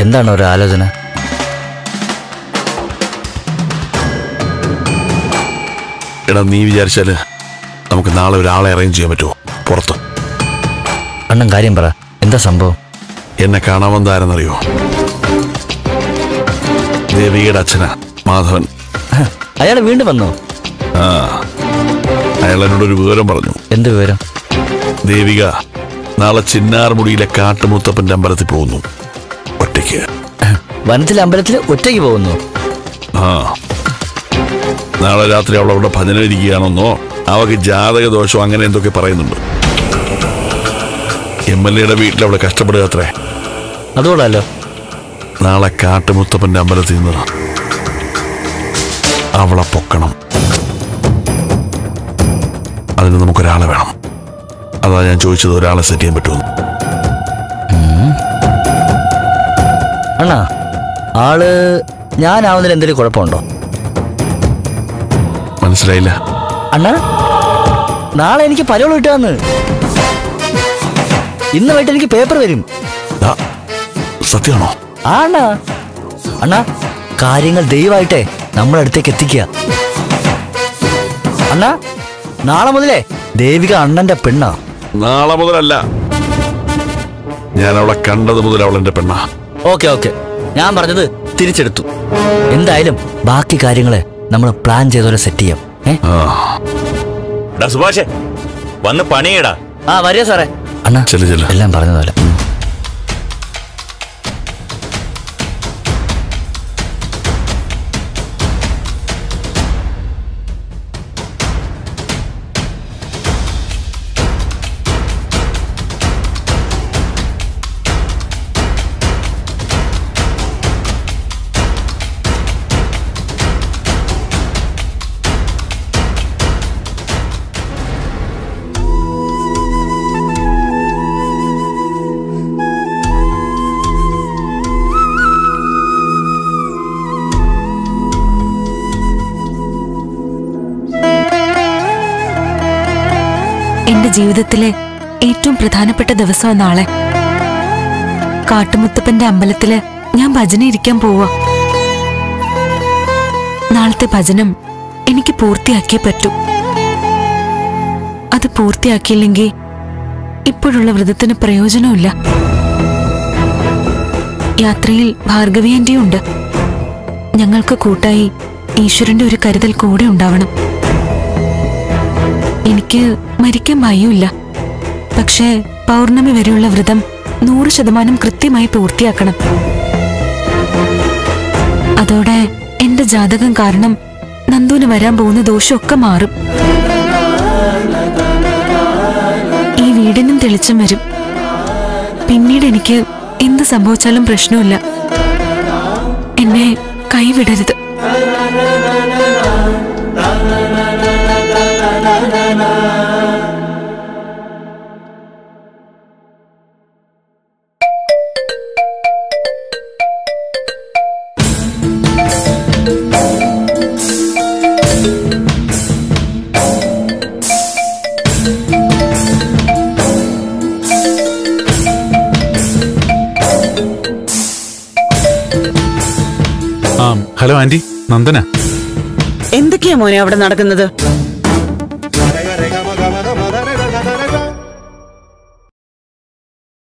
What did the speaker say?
എന്താണ് ഒരു ആലോചന? എടാ, നീ വിചാരിച്ചാല് നമുക്ക് നാളെ ഒരാളെ അറേഞ്ച് ചെയ്യാൻ പറ്റുമോ പുറത്ത്? അണ്ണൻ കാര്യം പറ, എന്താ സംഭവം? എന്നെ കാണാമെന്നാരെന്നറിയോ? ദേവികയുടെ അച്ഛനാ മാധവൻ. അയാൾ വീണ്ടും വന്നോ? ആ, അയാൾ എന്നോടൊരു വിവരം പറഞ്ഞു. എന്ത് വിവരം? ദേവിക നാളെ ചിന്നാർമുടിയിലെ കാട്ടുമുത്തപ്പന്റെ അമ്പലത്തിൽ പോകുന്നു ഒറ്റയ്ക്ക്. വനത്തിലെ അമ്പലത്തിൽ ഒറ്റയ്ക്ക് പോകുന്നു? ആ, നാളെ രാത്രി അവൾ അവിടെ ഭജന ഇരിക്കുകയാണെന്നോ അവൾക്ക് ജാതക ദോഷം അങ്ങനെ എന്തൊക്കെ പറയുന്നുണ്ട്. MLA വീട്ടിൽ അവളെ കഷ്ടപ്പെടുക അത്രേ. അതുകൊള്ളാലോ. നാളെ കാട്ടുമുത്തപ്പന്റെ അമ്പലത്തിൽ നിന്ന് അവളെ പൊക്കണം. അതിന് നമുക്കൊരാളെ വേണം. അതാ ഞാൻ ചോദിച്ചത്, ഒരാളെ സെറ്റ് ചെയ്യാൻ പറ്റുമോ? അണ്ണാ, ആള് ഞാനാവുന്നതിൽ എന്തെങ്കിലും കുഴപ്പമുണ്ടോ? മനസ്സിലായില്ല. അണ്ണാ, നാളെ എനിക്ക് പരോൾ കിട്ടാന്ന്. ഇന്ന് വൈകിട്ട് എനിക്ക് പേപ്പർ വരും. സത്യമാണോ? ആ അണ്ണാ. അണ്ണാ, കാര്യങ്ങൾ ദയവായിട്ടേ നമ്മളടുത്തേക്ക് എത്തിക്കുക. അണ്ണാ, നാളെ മുതലേ ദേവിക അണ്ണന്റെ പെണ്ണാ. നാളെ മുതലല്ല, ഞാൻ അവളെ കണ്ടത് മുതൽ അവൾ എന്റെ പെണ്ണാ. ഓക്കെ, ഞാൻ പറഞ്ഞത് തിരിച്ചെടുത്തു. എന്തായാലും ബാക്കി കാര്യങ്ങളെ നമ്മൾ പ്ലാൻ ചെയ്തോലെ സെറ്റ് ചെയ്യാം. സുഭാഷേ, വന്ന് പണിയടാ. ആ, വരിക സാറേ. അണ്ണാ, എല്ലാം പറഞ്ഞതുപോലെ. എന്റെ ജീവിതത്തിലെ ഏറ്റവും പ്രധാനപ്പെട്ട ദിവസമാണ് നാളെ. കാട്ടുമുത്തപ്പന്റെ അമ്പലത്തില് ഞാൻ ഭജന ഇരിക്കാൻ പോവാ. നാളത്തെ ഭജനം എനിക്ക് പൂർത്തിയാക്കിയേ പറ്റൂ. അത് പൂർത്തിയാക്കിയില്ലെങ്കിൽ ഇപ്പോഴുള്ള വ്രതത്തിന് പ്രയോജനമില്ല. യാത്രയിൽ ഭാർഗവി ആന്റിയുണ്ട്. ഞങ്ങൾക്ക് കൂട്ടായി ഈശ്വരന്റെ ഒരു കരുതൽ കൂടെ ഉണ്ടാവണം. എനിക്ക് മരിക്കാൻ ഭയമില്ല. പക്ഷേ പൗർണമി വരെയുള്ള വ്രതം 100% കൃത്യമായി പൂർത്തിയാക്കണം. അതോടെ എന്റെ ജാതകം കാരണം നന്ദുവിന് വരാൻ പോകുന്ന ദോഷമൊക്കെ മാറും. ഈ വീടിനും തെളിച്ചം വരും. പിന്നീട് എനിക്ക് എന്ത് സംഭവിച്ചാലും പ്രശ്നമില്ല. എന്നെ കൈവിടരുത്. Hello aunty, Nandana. എന്തൊക്കെയാ മോനെ അവിടെ നടക്കുന്നത്?